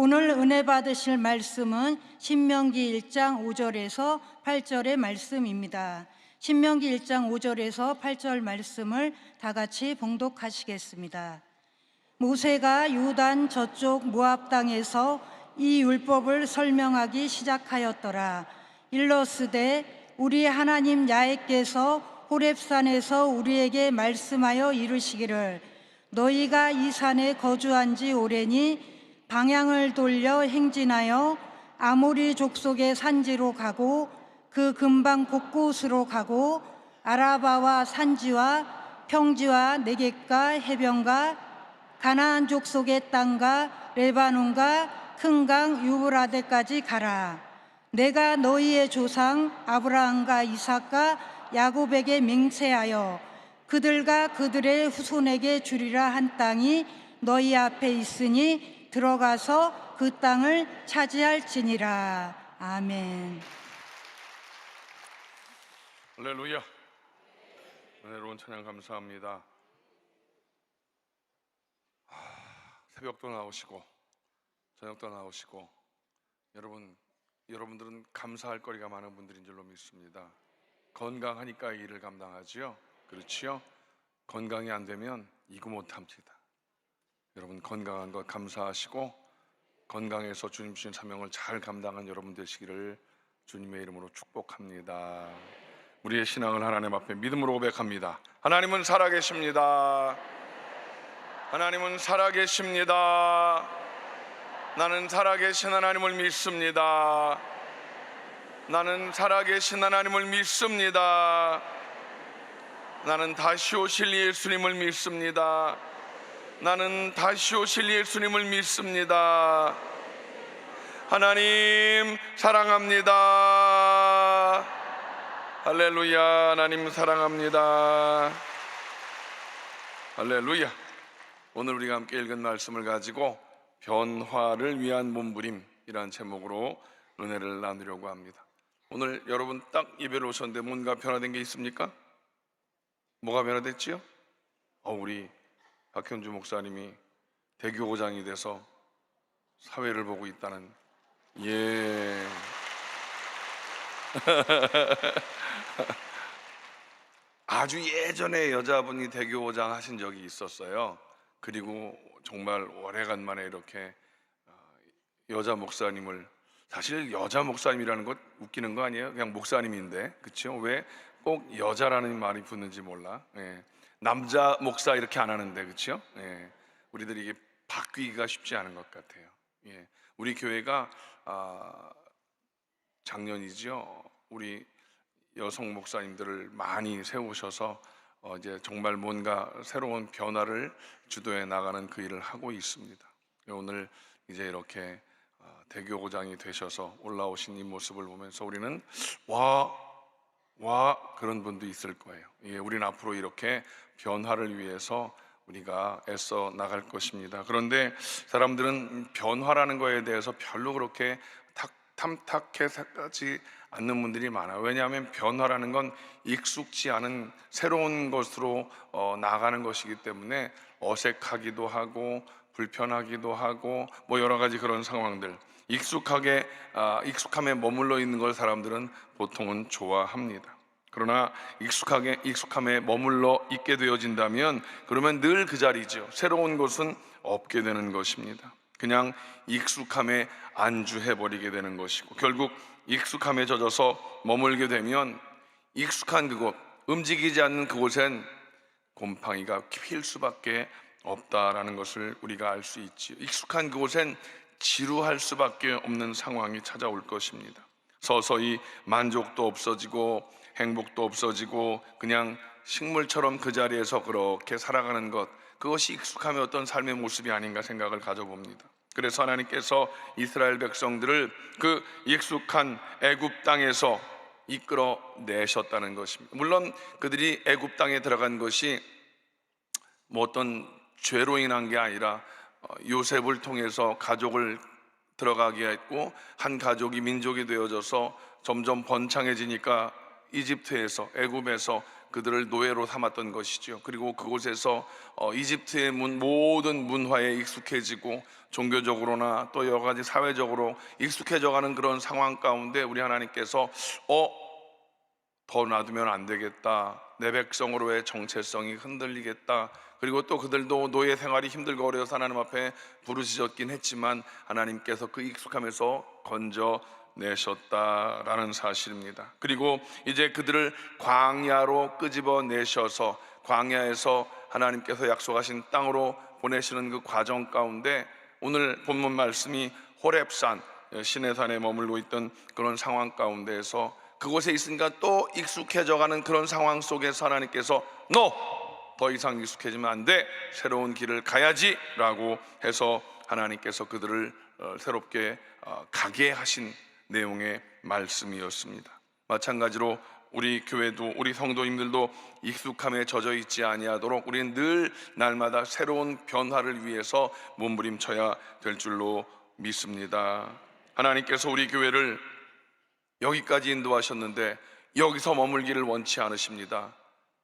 오늘 은혜 받으실 말씀은 신명기 1장 5절에서 8절의 말씀입니다. 신명기 1장 5절에서 8절 말씀을 다 같이 봉독하시겠습니다. 모세가 요단 저쪽 모압 땅에서 이 율법을 설명하기 시작하였더라. 일러스되 우리 하나님 야훼께서 호렙산에서 우리에게 말씀하여 이르시기를 너희가 이 산에 거주한 지 오래니 방향을 돌려 행진하여 아모리 족속의 산지로 가고 그 근방 곳곳으로 가고 아라바와 산지와 평지와 네겝과 해변과 가나안 족속의 땅과 레바논과 큰 강 유브라데까지 가라. 내가 너희의 조상 아브라함과 이삭과 야곱에게 맹세하여 그들과 그들의 후손에게 주리라 한 땅이 너희 앞에 있으니 들어가서 그 땅을 차지할지니라. 아멘. 할렐루야. 은혜로운 찬양 감사합니다. 새벽도 나오시고 저녁도 나오시고 여러분들은 감사할 거리가 많은 분들인 줄로 믿습니다. 건강하니까 이 일을 감당하지요. 그렇지요? 건강이 안 되면 이거 못합니다. 여러분 건강한 것 감사하시고 건강해서 주님 주신 사명을 잘 감당한 여러분 되시기를 주님의 이름으로 축복합니다. 우리의 신앙을 하나님 앞에 믿음으로 고백합니다. 하나님은 살아계십니다. 하나님은 살아계십니다. 나는 살아계신 하나님을 믿습니다. 나는 살아계신 하나님을 믿습니다. 나는 다시 오실 예수님을 믿습니다. 나는 다시 오실 예수님을 믿습니다. 하나님 사랑합니다. 할렐루야. 하나님 사랑합니다. 할렐루야. 오늘 우리가 함께 읽은 말씀을 가지고 변화를 위한 몸부림이라는 제목으로 은혜를 나누려고 합니다. 오늘 여러분 딱 예배를 오셨는데 뭔가 변화된 게 있습니까? 뭐가 변화됐지요? 우리 박현주 목사님이 대교구장이 돼서 사회를 보고 있다는. 아주 예전에 여자분이 대교구장 하신 적이 있었어요. 그리고 정말 오래간만에 이렇게 여자 목사님을, 사실 여자 목사님이라는 것 웃기는 거 아니에요? 그냥 목사님인데, 그렇죠? 왜 꼭 여자라는 말이 붙는지 몰라. 남자 목사 이렇게 안 하는데, 그렇죠? 우리들이 이게 바뀌기가 쉽지 않은 것 같아요. 우리 교회가 작년이죠. 우리 여성 목사님들을 많이 세우셔서 이제 정말 뭔가 새로운 변화를 주도해 나가는 그 일을 하고 있습니다. 오늘 이제 이렇게 대교구장이 되셔서 올라오신 이 모습을 보면서 우리는 와 그런 분도 있을 거예요. 우리는 앞으로 이렇게 변화를 위해서 우리가 애써 나갈 것입니다. 그런데 사람들은 변화라는 거에 대해서 별로 그렇게 탐탁해서까지 않는 분들이 많아요. 왜냐하면 변화라는 건 익숙지 않은 새로운 것으로 나가는 것이기 때문에 어색하기도 하고 불편하기도 하고 뭐 여러 가지 그런 상황들, 익숙함에 머물러 있는 걸 사람들은 보통은 좋아합니다. 그러나 익숙함에 머물러 있게 되어진다면 그러면 늘 그 자리죠. 새로운 것은 없게 되는 것입니다. 그냥 익숙함에 안주해버리게 되는 것이고, 결국 익숙함에 젖어서 머물게 되면 익숙한 그곳, 움직이지 않는 그곳엔 곰팡이가 필 수밖에 없다라는 것을 우리가 알 수 있지요. 익숙한 그곳엔 지루할 수밖에 없는 상황이 찾아올 것입니다. 서서히 만족도 없어지고 행복도 없어지고 그냥 식물처럼 그 자리에서 그렇게 살아가는 것, 그것이 익숙함의 어떤 삶의 모습이 아닌가 생각을 가져봅니다. 그래서 하나님께서 이스라엘 백성들을 그 익숙한 애굽 땅에서 이끌어 내셨다는 것입니다. 물론 그들이 애굽 땅에 들어간 것이 뭐 어떤 죄로 인한 게 아니라 요셉을 통해서 가족을 들어가게 했고, 한 가족이 민족이 되어져서 점점 번창해지니까 이집트에서, 애굽에서 그들을 노예로 삼았던 것이죠. 그리고 그곳에서 이집트의 모든 문화에 익숙해지고 종교적으로나 또 여러 가지 사회적으로 익숙해져가는 그런 상황 가운데 우리 하나님께서 더 놔두면 안 되겠다, 내 백성으로의 정체성이 흔들리겠다, 그리고 또 그들도 노예 생활이 힘들고 어려워서 하나님 앞에 부르짖었긴 했지만 하나님께서 그 익숙함에서 건져내셨다라는 사실입니다. 그리고 이제 그들을 광야로 끄집어 내셔서 광야에서 하나님께서 약속하신 땅으로 보내시는 그 과정 가운데 오늘 본문 말씀이 호렙산, 시내산에 머물고 있던 그런 상황 가운데에서 그곳에 있으니까 또 익숙해져가는 그런 상황 속에서 하나님께서 너 더 이상 익숙해지면 안 돼, 새로운 길을 가야지 라고 해서 하나님께서 그들을 새롭게 가게 하신 내용의 말씀이었습니다. 마찬가지로 우리 교회도, 우리 성도님들도 익숙함에 젖어 있지 아니하도록 우리는 늘 날마다 새로운 변화를 위해서 몸부림쳐야 될 줄로 믿습니다. 하나님께서 우리 교회를 여기까지 인도하셨는데 여기서 머물기를 원치 않으십니다.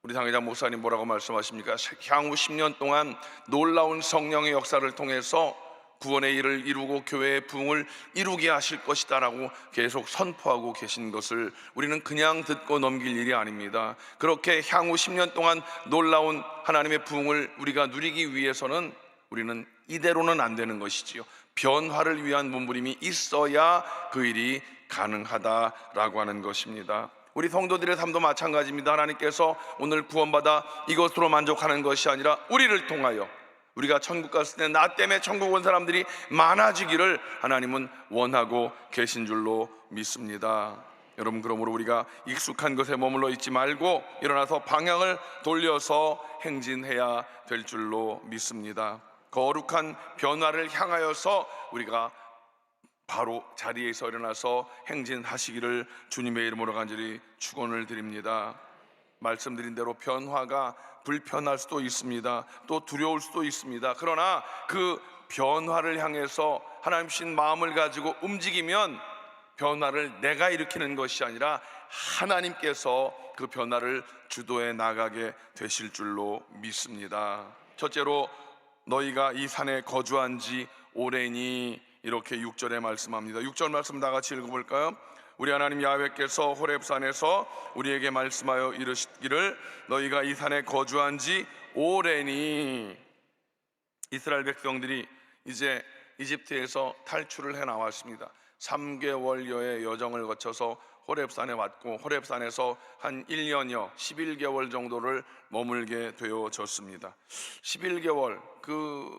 우리 당회장 목사님 뭐라고 말씀하십니까? 향후 10년 동안 놀라운 성령의 역사를 통해서 구원의 일을 이루고 교회의 부흥을 이루게 하실 것이다 라고 계속 선포하고 계신 것을 우리는 그냥 듣고 넘길 일이 아닙니다. 그렇게 향후 10년 동안 놀라운 하나님의 부흥을 우리가 누리기 위해서는 우리는 이대로는 안 되는 것이지요. 변화를 위한 몸부림이 있어야 그 일이 가능하다라고 하는 것입니다. 우리 성도들의 삶도 마찬가지입니다. 하나님께서 오늘 구원받아 이것으로 만족하는 것이 아니라 우리를 통하여 우리가 천국 갔을 때 나 때문에 천국 온 사람들이 많아지기를 하나님은 원하고 계신 줄로 믿습니다. 여러분, 그러므로 우리가 익숙한 것에 머물러 있지 말고 일어나서 방향을 돌려서 행진해야 될 줄로 믿습니다. 거룩한 변화를 향하여서 우리가 바로 자리에서 일어나서 행진하시기를 주님의 이름으로 간절히 축원을 드립니다. 말씀드린 대로 변화가 불편할 수도 있습니다. 또 두려울 수도 있습니다. 그러나 그 변화를 향해서 하나님 신 마음을 가지고 움직이면 변화를 내가 일으키는 것이 아니라 하나님께서 그 변화를 주도해 나가게 되실 줄로 믿습니다. 첫째로 너희가 이 산에 거주한 지 오래니, 이렇게 6절에 말씀합니다. 6절 말씀 다 같이 읽어볼까요? 우리 하나님 야훼께서 호렙산에서 우리에게 말씀하여 이르시기를 너희가 이 산에 거주한 지 오래니. 이스라엘 백성들이 이제 이집트에서 탈출을 해 나왔습니다. 3개월여의 여정을 거쳐서 호렙산에 왔고 호렙산에서 한 1년여 11개월 정도를 머물게 되어졌습니다. 11개월 그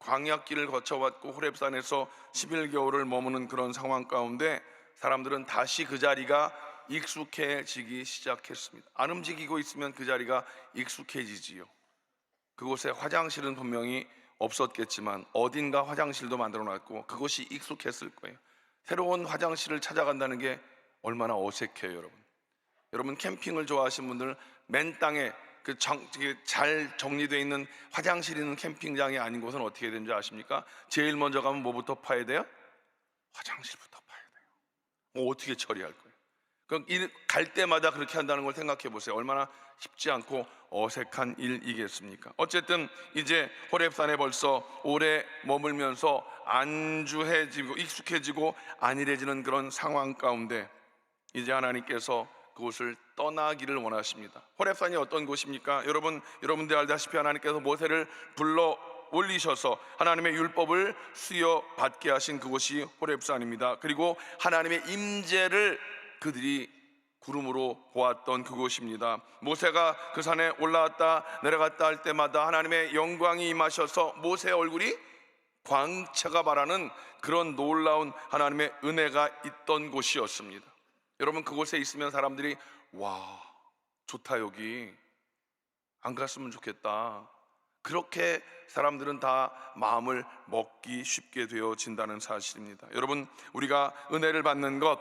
광야길을 거쳐왔고 호렙산에서 11개월을 머무는 그런 상황 가운데 사람들은 다시 그 자리가 익숙해지기 시작했습니다. 안 움직이고 있으면 그 자리가 익숙해지지요. 그곳에 화장실은 분명히 없었겠지만 어딘가 화장실도 만들어놨고 그것이 익숙했을 거예요. 새로운 화장실을 찾아간다는 게 얼마나 어색해요, 여러분. 여러분, 캠핑을 좋아하시는 분들 맨 땅에 잘 정리되어 있는 화장실 있는 캠핑장이 아닌 곳은 어떻게 되는지 아십니까? 제일 먼저 가면 뭐부터 파야 돼요? 화장실부터 파야 돼요. 어떻게 처리할 거예요? 그럼 갈 때마다 그렇게 한다는 걸 생각해 보세요. 얼마나 쉽지 않고 어색한 일이겠습니까? 어쨌든 이제 호렙산에 벌써 오래 머물면서 안주해지고 익숙해지고 안일해지는 그런 상황 가운데 이제 하나님께서 그곳을 떠나기를 원하십니다. 호렙산이 어떤 곳입니까? 여러분들 알다시피 하나님께서 모세를 불러 올리셔서 하나님의 율법을 수여받게 하신 그곳이 호렙산입니다. 그리고 하나님의 임재를 그들이 구름으로 보았던 그곳입니다. 모세가 그 산에 올라왔다 내려갔다 할 때마다 하나님의 영광이 임하셔서 모세의 얼굴이 광채가 바라는 그런 놀라운 하나님의 은혜가 있던 곳이었습니다. 여러분, 그곳에 있으면 사람들이 와, 좋다, 여기 안 갔으면 좋겠다, 그렇게 사람들은 다 마음을 먹기 쉽게 되어진다는 사실입니다. 여러분, 우리가 은혜를 받는 것,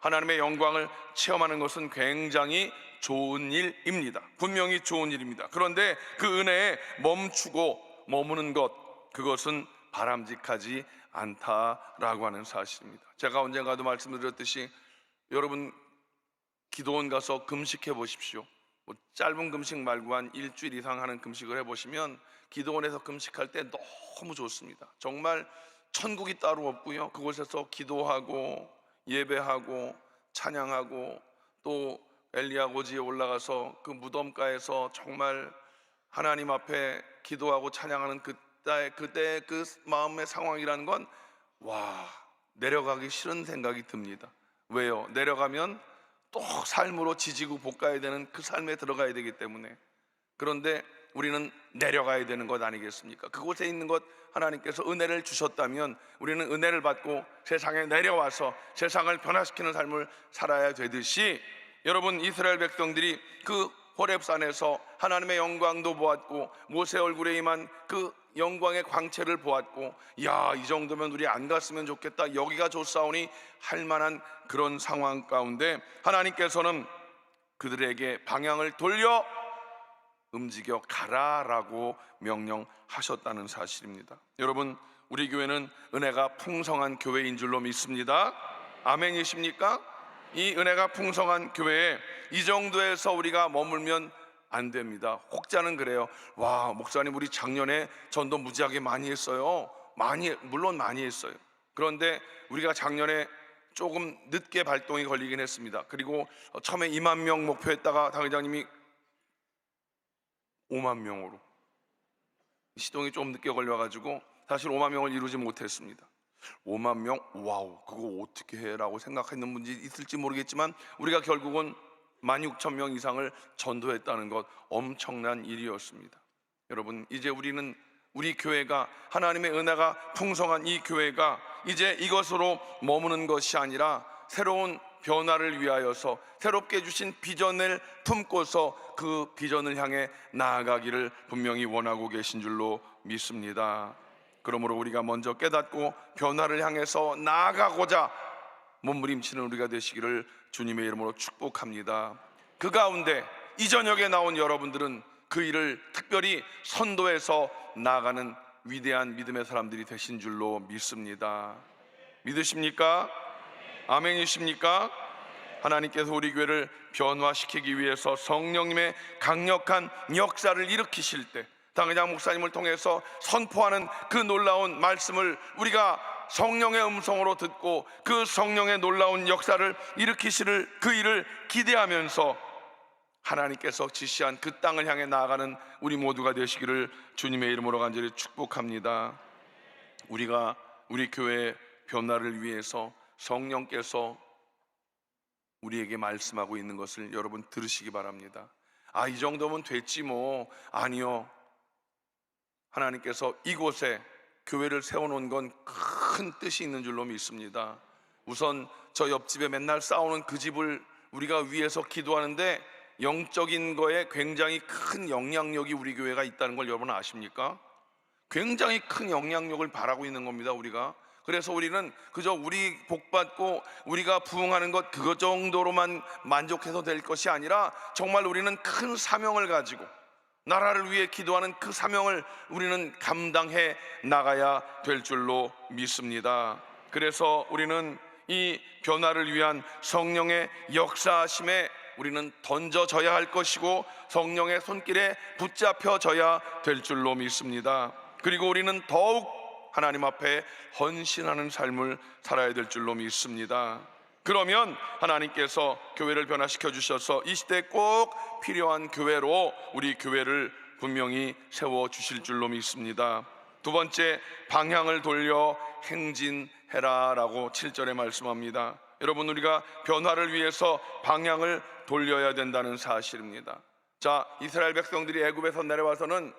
하나님의 영광을 체험하는 것은 굉장히 좋은 일입니다. 분명히 좋은 일입니다. 그런데 그 은혜에 멈추고 머무는 것, 그것은 바람직하지 않다라고 하는 사실입니다. 제가 언젠가도 말씀드렸듯이 여러분, 기도원 가서 금식해 보십시오. 짧은 금식 말고 한 일주일 이상 하는 금식을 해보시면 기도원에서 금식할 때 너무 좋습니다. 정말 천국이 따로 없고요, 그곳에서 기도하고 예배하고 찬양하고 또 엘리야 고지에 올라가서 그 무덤가에서 정말 하나님 앞에 기도하고 찬양하는 그때 그 마음의 상황이라는 건 내려가기 싫은 생각이 듭니다. 왜요? 내려가면 또 삶으로 지지고 볶아야 되는 그 삶에 들어가야 되기 때문에. 그런데 우리는 내려가야 되는 것 아니겠습니까? 그곳에 있는 것 하나님께서 은혜를 주셨다면 우리는 은혜를 받고 세상에 내려와서 세상을 변화시키는 삶을 살아야 되듯이, 여러분, 이스라엘 백성들이 그 호렙산에서 하나님의 영광도 보았고 모세 얼굴에 임한 그 영광의 광채를 보았고, 이 정도면 우리 안 갔으면 좋겠다, 여기가 좋사오니 할 만한 그런 상황 가운데 하나님께서는 그들에게 방향을 돌려 움직여 가라라고 명령하셨다는 사실입니다. 여러분, 우리 교회는 은혜가 풍성한 교회인 줄로 믿습니다. 아멘이십니까? 이 은혜가 풍성한 교회에 이 정도에서 우리가 머물면 안 됩니다. 혹자는 그래요. 목사님, 우리 작년에 전도 무지하게 많이 했어요. 물론 많이 했어요. 그런데 우리가 작년에 조금 늦게 발동이 걸리긴 했습니다. 그리고 처음에 2만 명 목표했다가 당회장님이 5만 명으로 시동이 좀 늦게 걸려가지고 사실 5만 명을 이루지 못했습니다. 5만 명? 그거 어떻게 해? 라고 생각하는 분이 있을지 모르겠지만 우리가 결국은 16,000명 이상을 전도했다는 것, 엄청난 일이었습니다. 여러분, 이제 우리는 우리 교회가, 하나님의 은혜가 풍성한 이 교회가 이제 이것으로 머무는 것이 아니라 새로운 변화를 위하여서 새롭게 주신 비전을 품고서 그 비전을 향해 나아가기를 분명히 원하고 계신 줄로 믿습니다. 그러므로 우리가 먼저 깨닫고 변화를 향해서 나아가고자 몸부림치는 우리가 되시기를 주님의 이름으로 축복합니다. 그 가운데 이 저녁에 나온 여러분들은 그 일을 특별히 선도해서 나아가는 위대한 믿음의 사람들이 되신 줄로 믿습니다. 믿으십니까? 아멘이십니까? 하나님께서 우리 교회를 변화시키기 위해서 성령님의 강력한 역사를 일으키실 때 당회장 목사님을 통해서 선포하는 그 놀라운 말씀을 우리가 성령의 음성으로 듣고 그 성령의 놀라운 역사를 일으키실 그 일을 기대하면서 하나님께서 지시한 그 땅을 향해 나아가는 우리 모두가 되시기를 주님의 이름으로 간절히 축복합니다. 우리가 우리 교회의 변화를 위해서 성령께서 우리에게 말씀하고 있는 것을 여러분 들으시기 바랍니다. 이 정도면 됐지 뭐. 아니요, 하나님께서 이곳에 교회를 세워놓은 건 큰 뜻이 있는 줄로 믿습니다. 우선 저 옆집에 맨날 싸우는 그 집을 우리가 위해서 기도하는데 영적인 거에 굉장히 큰 영향력이 우리 교회가 있다는 걸 여러분 아십니까? 굉장히 큰 영향력을 바라고 있는 겁니다, 우리가. 그래서 우리는 그저 우리 복받고 우리가 부흥하는 것 그것 정도로만 만족해서 될 것이 아니라 정말 우리는 큰 사명을 가지고 나라를 위해 기도하는 그 사명을 우리는 감당해 나가야 될 줄로 믿습니다. 그래서 우리는 이 변화를 위한 성령의 역사하심에 우리는 던져져야 할 것이고 성령의 손길에 붙잡혀져야 될 줄로 믿습니다. 그리고 우리는 더욱 하나님 앞에 헌신하는 삶을 살아야 될 줄로 믿습니다. 그러면 하나님께서 교회를 변화시켜 주셔서 이 시대에 꼭 필요한 교회로 우리 교회를 분명히 세워주실 줄로 믿습니다. 두 번째, 방향을 돌려 행진해라 라고 7절에 말씀합니다. 여러분, 우리가 변화를 위해서 방향을 돌려야 된다는 사실입니다. 자, 이스라엘 백성들이 애굽에서 내려와서는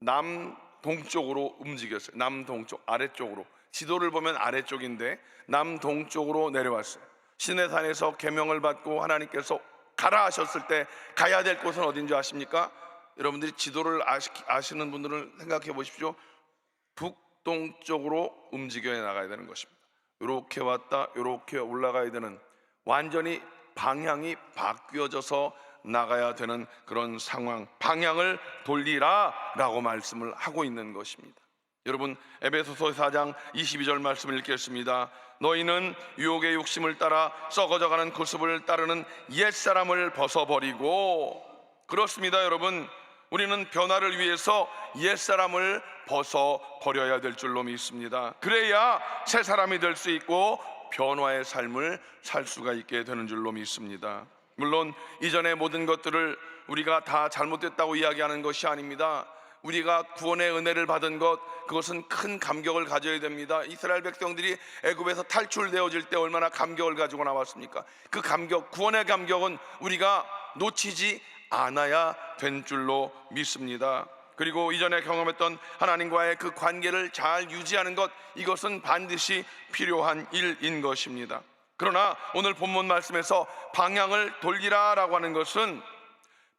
남동쪽으로 움직였어요. 남동쪽, 아래쪽으로. 지도를 보면 아래쪽인데 남동쪽으로 내려왔어요. 시내산에서 계명을 받고 하나님께서 가라 하셨을 때 가야 될 곳은 어딘지 아십니까? 여러분들이 지도를 아시는 분들은 생각해 보십시오. 북동쪽으로 움직여 나가야 되는 것입니다. 이렇게 왔다 이렇게 올라가야 되는, 완전히 방향이 바뀌어져서 나가야 되는 그런 상황, 방향을 돌리라 라고 말씀을 하고 있는 것입니다. 여러분, 에베소서 4장 22절 말씀을 읽겠습니다. 너희는 유혹의 욕심을 따라 썩어져가는 구습을 따르는 옛사람을 벗어버리고. 그렇습니다, 여러분. 우리는 변화를 위해서 옛사람을 벗어버려야 될 줄로 믿습니다. 그래야 새 사람이 될 수 있고 변화의 삶을 살 수가 있게 되는 줄로 믿습니다. 물론 이전의 모든 것들을 우리가 다 잘못됐다고 이야기하는 것이 아닙니다. 우리가 구원의 은혜를 받은 것, 그것은 큰 감격을 가져야 됩니다. 이스라엘 백성들이 애굽에서 탈출되어질 때 얼마나 감격을 가지고 나왔습니까? 그 감격, 구원의 감격은 우리가 놓치지 않아야 된 줄로 믿습니다. 그리고 이전에 경험했던 하나님과의 그 관계를 잘 유지하는 것, 이것은 반드시 필요한 일인 것입니다. 그러나 오늘 본문 말씀에서 방향을 돌리라 라고 하는 것은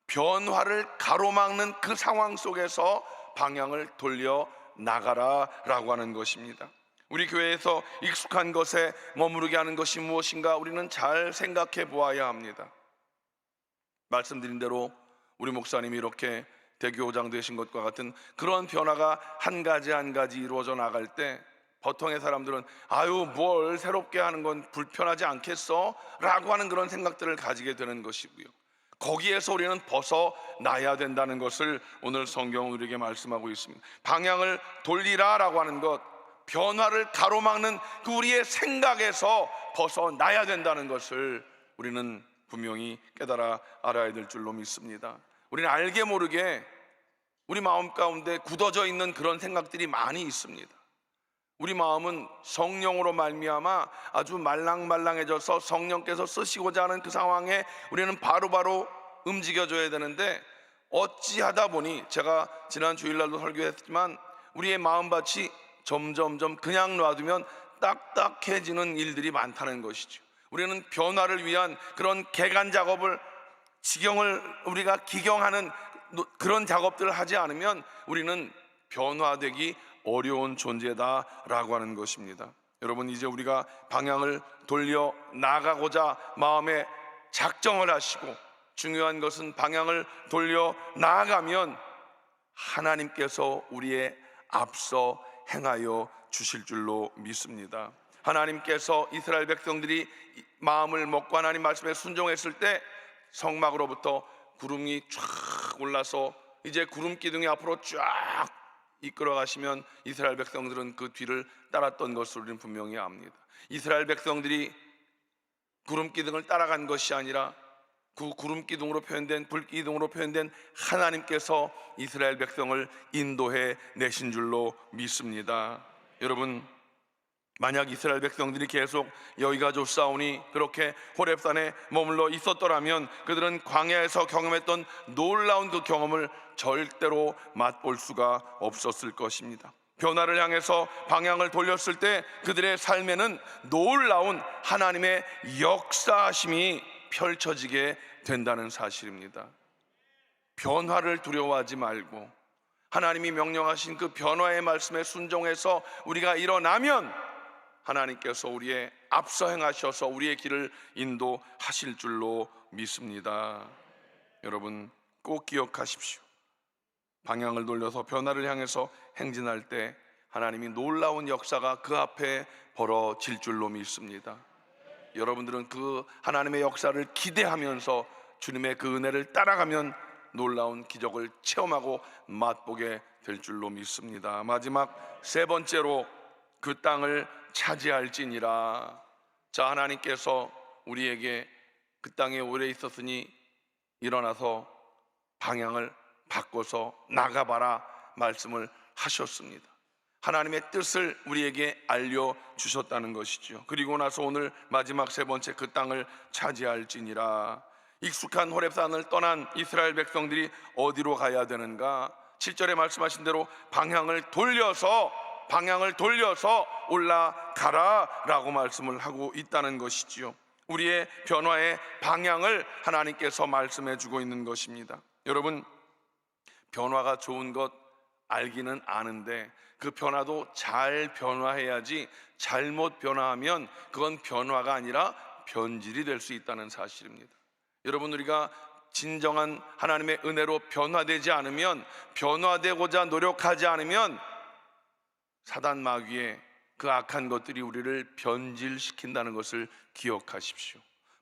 변화를 가로막는 그 상황 속에서 방향을 돌려 나가라 라고 하는 것입니다. 우리 교회에서 익숙한 것에 머무르게 하는 것이 무엇인가 우리는 잘 생각해 보아야 합니다. 말씀드린 대로 우리 목사님이 이렇게 대교장 되신 것과 같은 그런 변화가 한 가지 한 가지 이루어져 나갈 때 보통의 사람들은 아유, 뭘 새롭게 하는 건 불편하지 않겠어? 라고 하는 그런 생각들을 가지게 되는 것이고요, 거기에서 우리는 벗어나야 된다는 것을 오늘 성경은 우리에게 말씀하고 있습니다. 방향을 돌리라 라고 하는 것, 변화를 가로막는 그 우리의 생각에서 벗어나야 된다는 것을 우리는 분명히 깨달아 알아야 될 줄로 믿습니다. 우리는 알게 모르게 우리 마음 가운데 굳어져 있는 그런 생각들이 많이 있습니다. 우리 마음은 성령으로 말미암아 아주 말랑말랑해져서 성령께서 쓰시고자 하는 그 상황에 우리는 바로바로 움직여줘야 되는데, 어찌하다 보니 제가 지난 주일날도 설교했지만 우리의 마음밭이 점점점 그냥 놔두면 딱딱해지는 일들이 많다는 것이죠. 우리는 변화를 위한 그런 개간 작업을, 지경을 우리가 기경하는 그런 작업들을 하지 않으면 우리는 변화되기 어려운 존재다라고 하는 것입니다. 여러분, 이제 우리가 방향을 돌려 나가고자 마음에 작정을 하시고, 중요한 것은 방향을 돌려 나아가면 하나님께서 우리의 앞서 행하여 주실 줄로 믿습니다. 하나님께서 이스라엘 백성들이 마음을 먹고 하나님 말씀에 순종했을 때 성막으로부터 구름이 쫙 올라서 이제 구름 기둥이 앞으로 쫙 이끌어 가시면 이스라엘 백성들은 그 뒤를 따랐던 것을 우리는 분명히 압니다. 이스라엘 백성들이 구름 기둥을 따라간 것이 아니라 그 구름 기둥으로 표현된, 불 기둥으로 표현된 하나님께서 이스라엘 백성을 인도해 내신 줄로 믿습니다. 여러분, 만약 이스라엘 백성들이 계속 여기가 좋사오니 그렇게 호렙산에 머물러 있었더라면 그들은 광야에서 경험했던 놀라운 그 경험을 절대로 맛볼 수가 없었을 것입니다. 변화를 향해서 방향을 돌렸을 때 그들의 삶에는 놀라운 하나님의 역사하심이 펼쳐지게 된다는 사실입니다. 변화를 두려워하지 말고 하나님이 명령하신 그 변화의 말씀에 순종해서 우리가 일어나면 하나님께서 우리의 앞서 행하셔서 우리의 길을 인도하실 줄로 믿습니다. 여러분, 꼭 기억하십시오. 방향을 돌려서 변화를 향해서 행진할 때 하나님이 놀라운 역사가 그 앞에 벌어질 줄로 믿습니다. 여러분들은 그 하나님의 역사를 기대하면서 주님의 그 은혜를 따라가면 놀라운 기적을 체험하고 맛보게 될 줄로 믿습니다. 마지막 세 번째로, 그 땅을 차지할지니라. 자, 하나님께서 우리에게 그 땅에 오래 있었으니 일어나서 방향을 바꿔서 나가봐라 말씀을 하셨습니다. 하나님의 뜻을 우리에게 알려주셨다는 것이죠. 그리고 나서 오늘 마지막 세 번째, 그 땅을 차지할지니라. 익숙한 호렙산을 떠난 이스라엘 백성들이 어디로 가야 되는가? 7절에 말씀하신 대로 방향을 돌려서 올라가라 라고 말씀을 하고 있다는 것이지요. 우리의 변화의 방향을 하나님께서 말씀해 주고 있는 것입니다. 여러분, 변화가 좋은 것 알기는 아는데 그 변화도 잘 변화해야지, 잘못 변화하면 그건 변화가 아니라 변질이 될 수 있다는 사실입니다. 여러분, 우리가 진정한 하나님의 은혜로 변화되지 않으면, 변화되고자 노력하지 않으면 사단 마귀의 그 악한 것들이 우리를 변질시킨다는 것을 기억하십시오.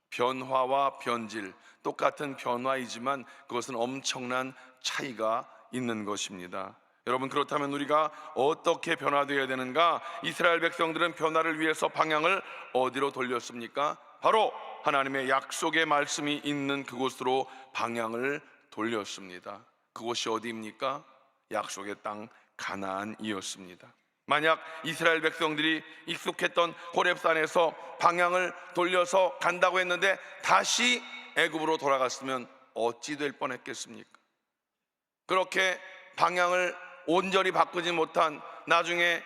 변화와 변질, 똑같은 변화이지만 그것은 엄청난 차이가 있는 것입니다. 여러분, 그렇다면 우리가 어떻게 변화되어야 되는가? 이스라엘 백성들은 변화를 위해서 방향을 어디로 돌렸습니까? 바로 하나님의 약속의 말씀이 있는 그곳으로 방향을 돌렸습니다. 그곳이 어디입니까? 약속의 땅 가나안이었습니다. 만약 이스라엘 백성들이 익숙했던 호렙산에서 방향을 돌려서 간다고 했는데 다시 애굽으로 돌아갔으면 어찌 될 뻔했겠습니까? 그렇게 방향을 온전히 바꾸지 못한 나중에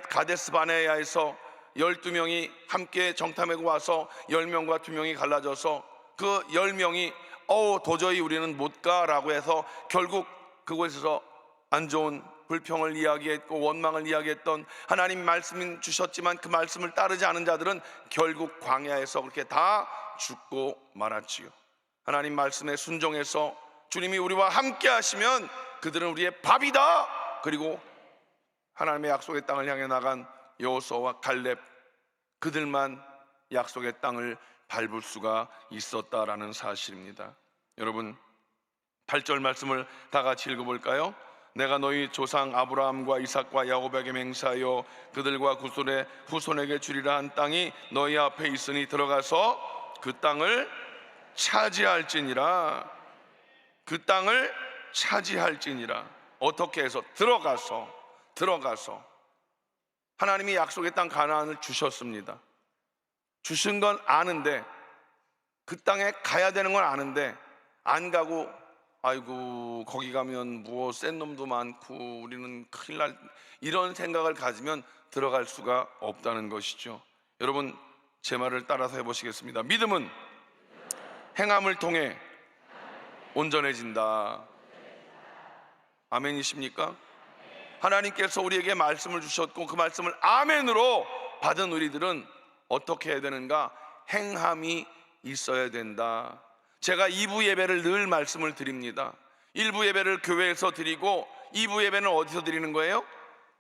가데스 바네아에서 12명이 함께 정탐하고 와서 10명과 2명이 갈라져서 그 10명이 도저히 우리는 못 가라고 해서 결국 그곳에서 안 좋은 불평을 이야기했고 원망을 이야기했던, 하나님 말씀 주셨지만 그 말씀을 따르지 않은 자들은 결국 광야에서 그렇게 다 죽고 말았지요. 하나님 말씀에 순종해서 주님이 우리와 함께 하시면 그들은 우리의 밥이다. 그리고 하나님의 약속의 땅을 향해 나간 여호수아와 갈렙, 그들만 약속의 땅을 밟을 수가 있었다라는 사실입니다. 여러분, 8절 말씀을 다 같이 읽어볼까요? 내가 너희 조상 아브라함과 이삭과 야곱에게 맹세하여 그들과 후손에게 주리라 한 땅이 너희 앞에 있으니 들어가서 그 땅을 차지할지니라. 그 땅을 차지할지니라. 어떻게 해서? 들어가서 하나님이 약속의 땅 가나안을 주셨습니다. 주신 건 아는데, 그 땅에 가야 되는 건 아는데 안 가고 아이고 거기 가면 뭐 센 놈도 많고 우리는 큰일 날, 이런 생각을 가지면 들어갈 수가 없다는 것이죠. 여러분, 제 말을 따라서 해보시겠습니다. 믿음은 행함을 통해 온전해진다. 아멘이십니까? 하나님께서 우리에게 말씀을 주셨고 그 말씀을 아멘으로 받은 우리들은 어떻게 해야 되는가? 행함이 있어야 된다. 제가 2부 예배를 늘 말씀을 드립니다. 1부 예배를 교회에서 드리고 2부 예배는 어디서 드리는 거예요?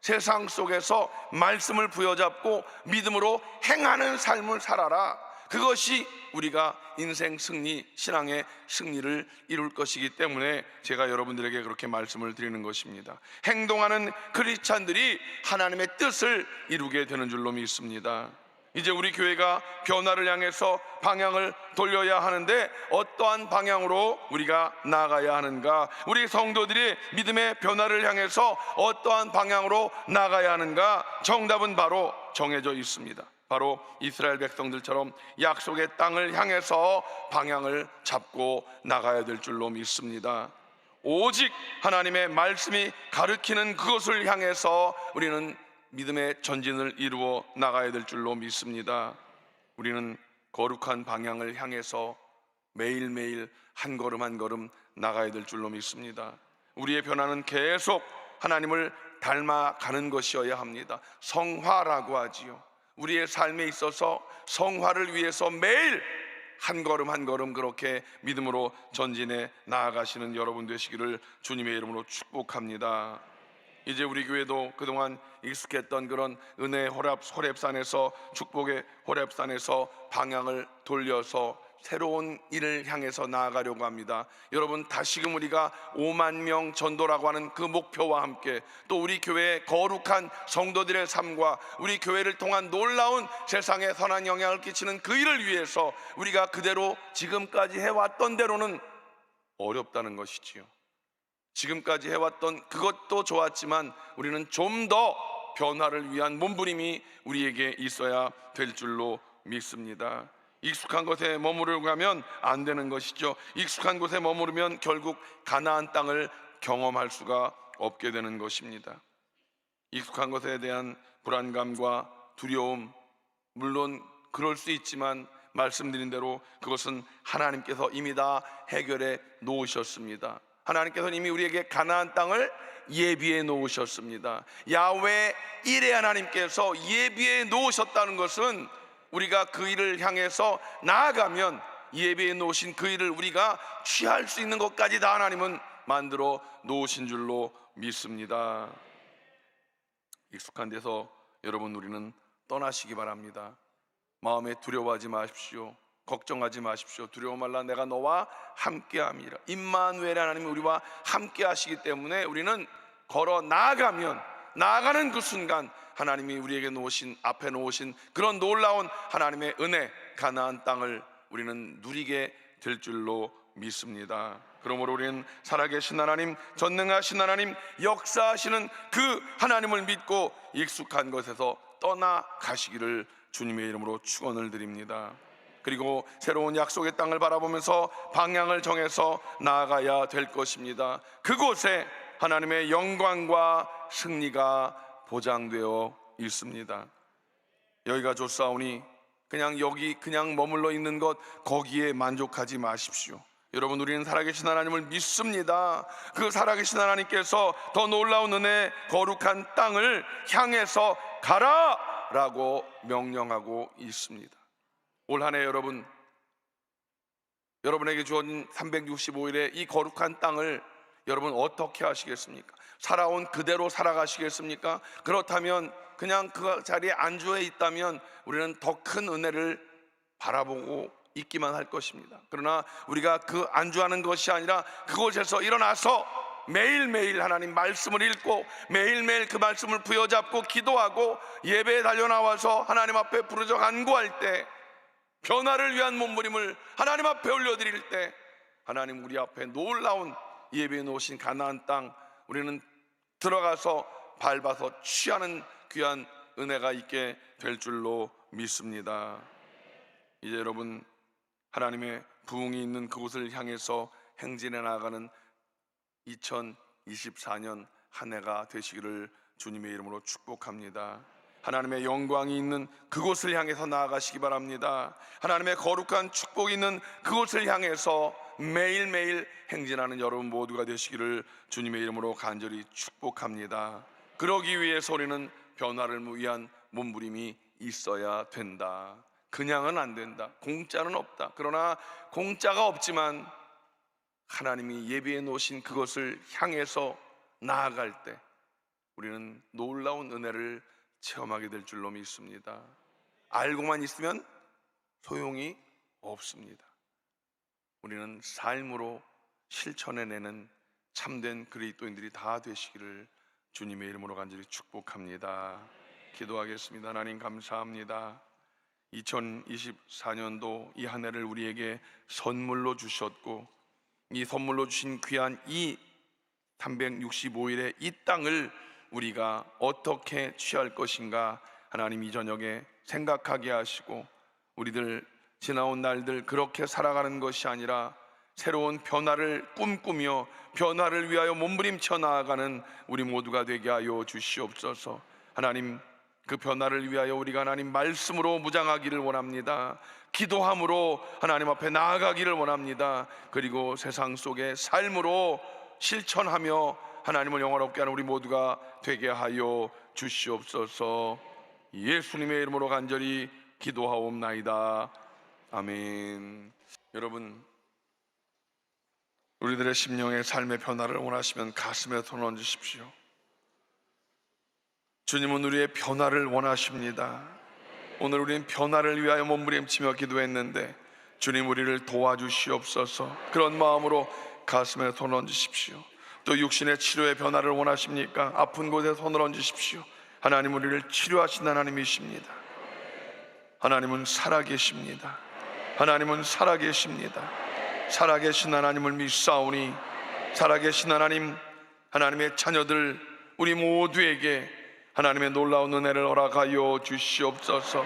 세상 속에서 말씀을 부여잡고 믿음으로 행하는 삶을 살아라. 그것이 우리가 인생 승리, 신앙의 승리를 이룰 것이기 때문에 제가 여러분들에게 그렇게 말씀을 드리는 것입니다. 행동하는 크리스찬들이 하나님의 뜻을 이루게 되는 줄로 믿습니다. 이제 우리 교회가 변화를 향해서 방향을 돌려야 하는데 어떠한 방향으로 우리가 나아가야 하는가? 우리 성도들이 믿음의 변화를 향해서 어떠한 방향으로 나아가야 하는가? 정답은 바로 정해져 있습니다. 바로 이스라엘 백성들처럼 약속의 땅을 향해서 방향을 잡고 나가야 될 줄로 믿습니다. 오직 하나님의 말씀이 가르치는 그것을 향해서 우리는 믿음의 전진을 이루어 나가야 될 줄로 믿습니다. 우리는 거룩한 방향을 향해서 매일매일 한 걸음 한 걸음 나가야 될 줄로 믿습니다. 우리의 변화는 계속 하나님을 닮아가는 것이어야 합니다. 성화라고 하지요. 우리의 삶에 있어서 성화를 위해서 매일 한 걸음 한 걸음 그렇게 믿음으로 전진해 나아가시는 여러분 되시기를 주님의 이름으로 축복합니다. 이제 우리 교회도 그동안 익숙했던 그런 은혜의 호렙산에서, 축복의 호렙산에서 방향을 돌려서 새로운 일을 향해서 나아가려고 합니다. 여러분, 다시금 우리가 5만 명 전도라고 하는 그 목표와 함께 또 우리 교회의 거룩한 성도들의 삶과 우리 교회를 통한 놀라운 세상에 선한 영향을 끼치는 그 일을 위해서 우리가 그대로 지금까지 해왔던 대로는 어렵다는 것이지요. 지금까지 해왔던 그것도 좋았지만 우리는 좀 더 변화를 위한 몸부림이 우리에게 있어야 될 줄로 믿습니다. 익숙한 곳에 머무르려고 하면 안 되는 것이죠. 익숙한 곳에 머무르면 결국 가나안 땅을 경험할 수가 없게 되는 것입니다. 익숙한 것에 대한 불안감과 두려움, 물론 그럴 수 있지만 말씀드린 대로 그것은 하나님께서 이미 다 해결해 놓으셨습니다. 하나님께서는 이미 우리에게 가나안 땅을 예비해 놓으셨습니다. 야훼 일의 하나님께서 예비해 놓으셨다는 것은 우리가 그 일을 향해서 나아가면 예비해 놓으신 그 일을 우리가 취할 수 있는 것까지 다 하나님은 만들어 놓으신 줄로 믿습니다. 익숙한 데서 여러분 우리는 떠나시기 바랍니다. 마음에 두려워하지 마십시오. 걱정하지 마십시오. 두려워 말라, 내가 너와 함께함이라. 임마누엘 하나님이 우리와 함께 하시기 때문에 우리는 걸어 나아가는 그 순간 하나님이 우리에게 앞에 놓으신 그런 놀라운 하나님의 은혜, 가나안 땅을 우리는 누리게 될 줄로 믿습니다. 그러므로 우리는 살아계신 하나님, 전능하신 하나님, 역사하시는 그 하나님을 믿고 익숙한 것에서 떠나가시기를 주님의 이름으로 축원을 드립니다. 그리고 새로운 약속의 땅을 바라보면서 방향을 정해서 나아가야 될 것입니다. 그곳에 하나님의 영광과 승리가 보장되어 있습니다. 여기가 좋사오니 그냥 머물러 있는 것, 거기에 만족하지 마십시오. 여러분, 우리는 살아계신 하나님을 믿습니다. 그 살아계신 하나님께서 더 놀라운 은혜, 거룩한 땅을 향해서 가라 라고 명령하고 있습니다. 올 한 해 여러분에게 주어진 365일의 이 거룩한 땅을 여러분 어떻게 하시겠습니까? 살아온 그대로 살아가시겠습니까? 그렇다면 그냥 그 자리에 안주해 있다면 우리는 더 큰 은혜를 바라보고 있기만 할 것입니다. 그러나 우리가 그 안주하는 것이 아니라 그곳에서 일어나서 매일매일 하나님 말씀을 읽고 매일매일 그 말씀을 부여잡고 기도하고 예배에 달려나와서 하나님 앞에 부르짖어 간구할 때, 변화를 위한 몸부림을 하나님 앞에 올려드릴 때, 하나님 우리 앞에 놀라운 예배해 놓으신 가나안 땅 우리는 들어가서 밟아서 취하는 귀한 은혜가 있게 될 줄로 믿습니다. 이제 여러분, 하나님의 부흥이 있는 그곳을 향해서 행진해 나가는 2024년 한 해가 되시기를 주님의 이름으로 축복합니다. 하나님의 영광이 있는 그곳을 향해서 나아가시기 바랍니다. 하나님의 거룩한 축복이 있는 그곳을 향해서 매일매일 행진하는 여러분 모두가 되시기를 주님의 이름으로 간절히 축복합니다. 그러기 위해서 우리는 변화를 위한 몸부림이 있어야 된다. 그냥은 안 된다. 공짜는 없다. 그러나 공짜가 없지만 하나님이 예비해 놓으신 그것을 향해서 나아갈 때 우리는 놀라운 은혜를 체험하게 될 줄로 믿습니다. 알고만 있으면 소용이 없습니다. 우리는 삶으로 실천해내는 참된 그리스도인들이 다 되시기를 주님의 이름으로 간절히 축복합니다. 기도하겠습니다. 하나님 감사합니다. 2024년도 이 한 해를 우리에게 선물로 주셨고, 이 선물로 주신 귀한 이 365일의 이 땅을 우리가 어떻게 취할 것인가 하나님 이 저녁에 생각하게 하시고, 우리들 지나온 날들 그렇게 살아가는 것이 아니라 새로운 변화를 꿈꾸며 변화를 위하여 몸부림쳐 나아가는 우리 모두가 되게 하여 주시옵소서. 하나님, 그 변화를 위하여 우리가 하나님 말씀으로 무장하기를 원합니다. 기도함으로 하나님 앞에 나아가기를 원합니다. 그리고 세상 속의 삶으로 실천하며 하나님을 영화롭게 하는 우리 모두가 되게 하여 주시옵소서. 예수님의 이름으로 간절히 기도하옵나이다. 아멘. 여러분, 우리들의 심령의 삶의 변화를 원하시면 가슴에 손을 얹으십시오. 주님은 우리의 변화를 원하십니다. 오늘 우리는 변화를 위하여 몸부림치며 기도했는데 주님 우리를 도와주시옵소서. 그런 마음으로 가슴에 손을 얹으십시오. 또 육신의 치료의 변화를 원하십니까? 아픈 곳에 손을 얹으십시오. 하나님 우리를 치료하신 하나님이십니다. 하나님은 살아계십니다. 하나님은 살아계십니다. 살아계신 하나님을 믿사오니 살아계신 하나님, 하나님의 자녀들 우리 모두에게 하나님의 놀라운 은혜를 허락하여 주시옵소서.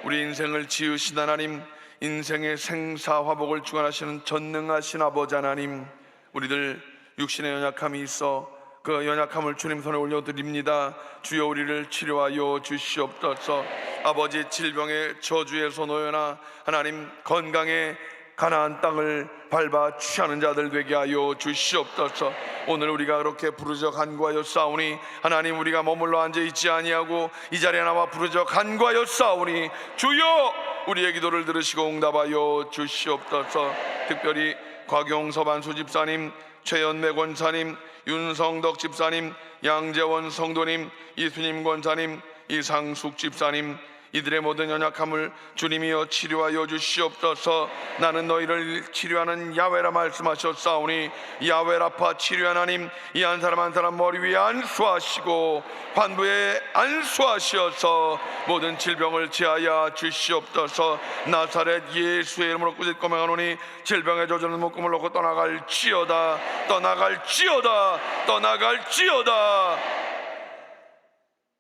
우리 인생을 지으신 하나님, 인생의 생사화복을 주관하시는 전능하신 아버지 하나님, 우리들 육신의 연약함이 있어 그 연약함을 주님 손에 올려드립니다. 주여 우리를 치료하여 주시옵소서. 아버지, 질병의 저주에서 놓여나 하나님 건강의 가나안 땅을 밟아 취하는 자들 되게 하여 주시옵소서. 오늘 우리가 그렇게 부르짖어 간구하여 싸우니 하나님, 우리가 머물러 앉아있지 아니하고 이 자리에 나와 부르짖어 간구하여 싸우니 주여 우리의 기도를 들으시고 응답하여 주시옵소서. 특별히 곽용섭 안수 집사님, 최연매 권사님, 윤성덕 집사님, 양재원 성도님, 이수님 권사님, 이상숙 집사님, 이들의 모든 연약함을 주님이여 치료하여 주시옵소서. 나는 너희를 치료하는 야훼라 말씀하셨사오니 야훼라파 치료 하나님, 이 한 사람 한 사람 머리 위에 안수하시고 환부에 안수하시어서 모든 질병을 제하여 주시옵소서. 나사렛 예수의 이름으로 꾸짖고 명하노니 질병의 저주는 묶음을 놓고 떠나갈지어다, 떠나갈지어다, 떠나갈지어다.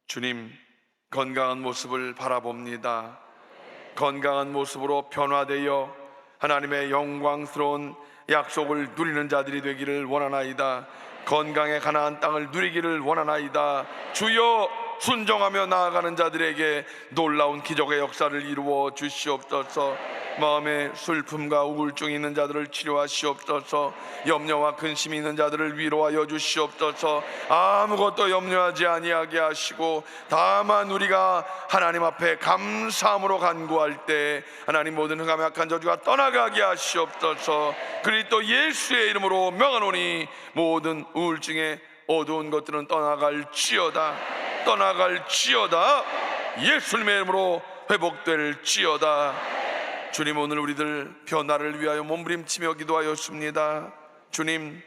주님, 건강한 모습을 바라봅니다. 건강한 모습으로 변화되어 하나님의 영광스러운 약속을 누리는 자들이 되기를 원하나이다. 건강의 가나안 땅을 누리기를 원하나이다. 주여, 순종하며 나아가는 자들에게 놀라운 기적의 역사를 이루어 주시옵소서. 마음에 슬픔과 우울증이 있는 자들을 치료하시옵소서. 염려와 근심이 있는 자들을 위로하여 주시옵소서. 아무것도 염려하지 아니하게 하시고 다만 우리가 하나님 앞에 감사함으로 간구할 때 하나님 모든 흑암의 악한 저주가 떠나가게 하시옵소서. 그리스도 예수의 이름으로 명하노니 모든 우울증의 어두운 것들은 떠나갈지어다, 떠나갈지어다. 예수님의 이름으로 회복될지어다. 주님, 오늘 우리들 변화를 위하여 몸부림치며 기도하였습니다. 주님,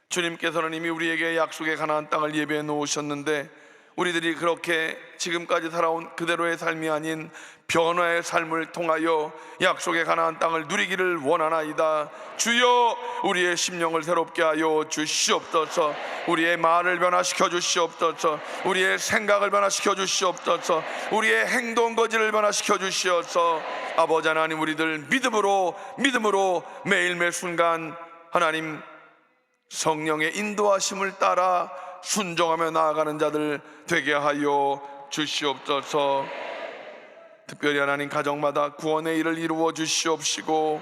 주님께서는 이미 우리에게 약속의 가나안 땅을 예비해 놓으셨는데 우리들이 그렇게 지금까지 살아온 그대로의 삶이 아닌 변화의 삶을 통하여 약속의 가나안 땅을 누리기를 원하나이다. 주여, 우리의 심령을 새롭게 하여 주시옵소서. 우리의 말을 변화시켜 주시옵소서. 우리의 생각을 변화시켜 주시옵소서. 우리의 행동 거지를 변화시켜 주시옵소서. 아버지 하나님, 우리들 믿음으로 매일매일 순간 하나님 성령의 인도하심을 따라 순종하며 나아가는 자들 되게 하여 주시옵소서. 특별히 하나님 가정마다 구원의 일을 이루어 주시옵시고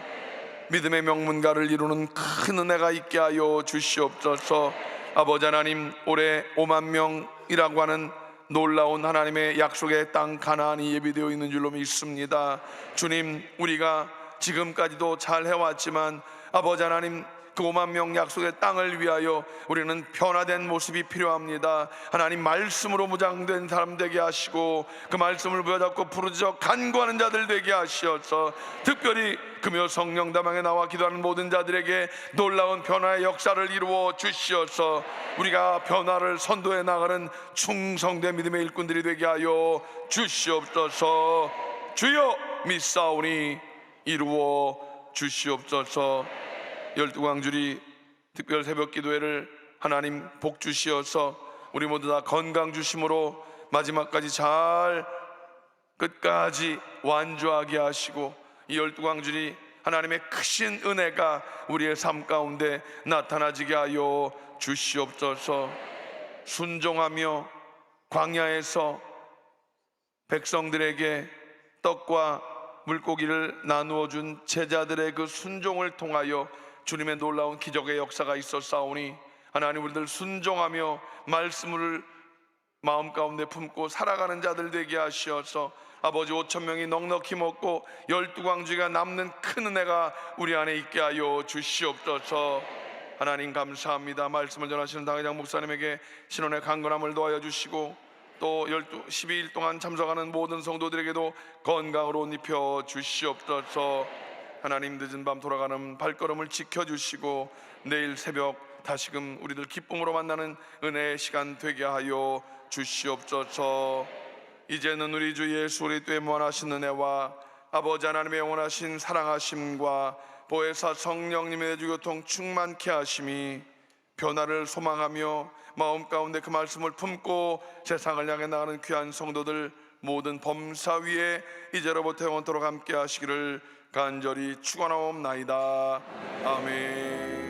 믿음의 명문가를 이루는 큰 은혜가 있게 하여 주시옵소서. 아버지 하나님, 올해 5만 명이라고 하는 놀라운 하나님의 약속의 땅 가나안이 예비되어 있는 줄로 믿습니다. 주님, 우리가 지금까지도 잘 해왔지만 아버지 하나님, 그 5만 명 약속의 땅을 위하여 우리는 변화된 모습이 필요합니다. 하나님 말씀으로 무장된 사람 되게 하시고 그 말씀을 부여잡고 부르짖어 간구하는 자들 되게 하시어서 특별히 금요 성령 다방에 나와 기도하는 모든 자들에게 놀라운 변화의 역사를 이루어 주시어서 우리가 변화를 선도해 나가는 충성된 믿음의 일꾼들이 되게 하여 주시옵소서. 주여, 믿사오니 이루어 주시옵소서. 12광주리 특별 새벽 기도회를 하나님 복 주시어서 우리 모두 다 건강 주심으로 마지막까지 잘 끝까지 완주하게 하시고 이 12광주리 하나님의 크신 은혜가 우리의 삶 가운데 나타나지게 하여 주시옵소서. 순종하며 광야에서 백성들에게 떡과 물고기를 나누어 준 제자들의 그 순종을 통하여 주님의 놀라운 기적의 역사가 있었사오니 하나님, 우리들 순종하며 말씀을 마음 가운데 품고 살아가는 자들 되게 하시어서 아버지 5천 명이 넉넉히 먹고 12광주가 남는 큰 은혜가 우리 안에 있게 하여 주시옵소서. 하나님 감사합니다. 말씀을 전하시는 당회장 목사님에게 신원의 강건함을 도하여 주시고 또 12일 동안 참석하는 모든 성도들에게도 건강으로 옷 입혀 주시옵소서. 하나님, 늦은 밤 돌아가는 발걸음을 지켜주시고 내일 새벽 다시금 우리들 기쁨으로 만나는 은혜의 시간 되게 하여 주시옵소서. 이제는 우리 주 예수 그리스도의 무한하신 은혜와 아버지 하나님의 영원하신 사랑하심과 보혜사 성령님의 주교통 충만케 하심이 변화를 소망하며 마음 가운데 그 말씀을 품고 세상을 향해 나가는 귀한 성도들 모든 범사 위에 이제로부터 영원토록 함께 하시기를 간절히 축원하옵나이다. 아멘.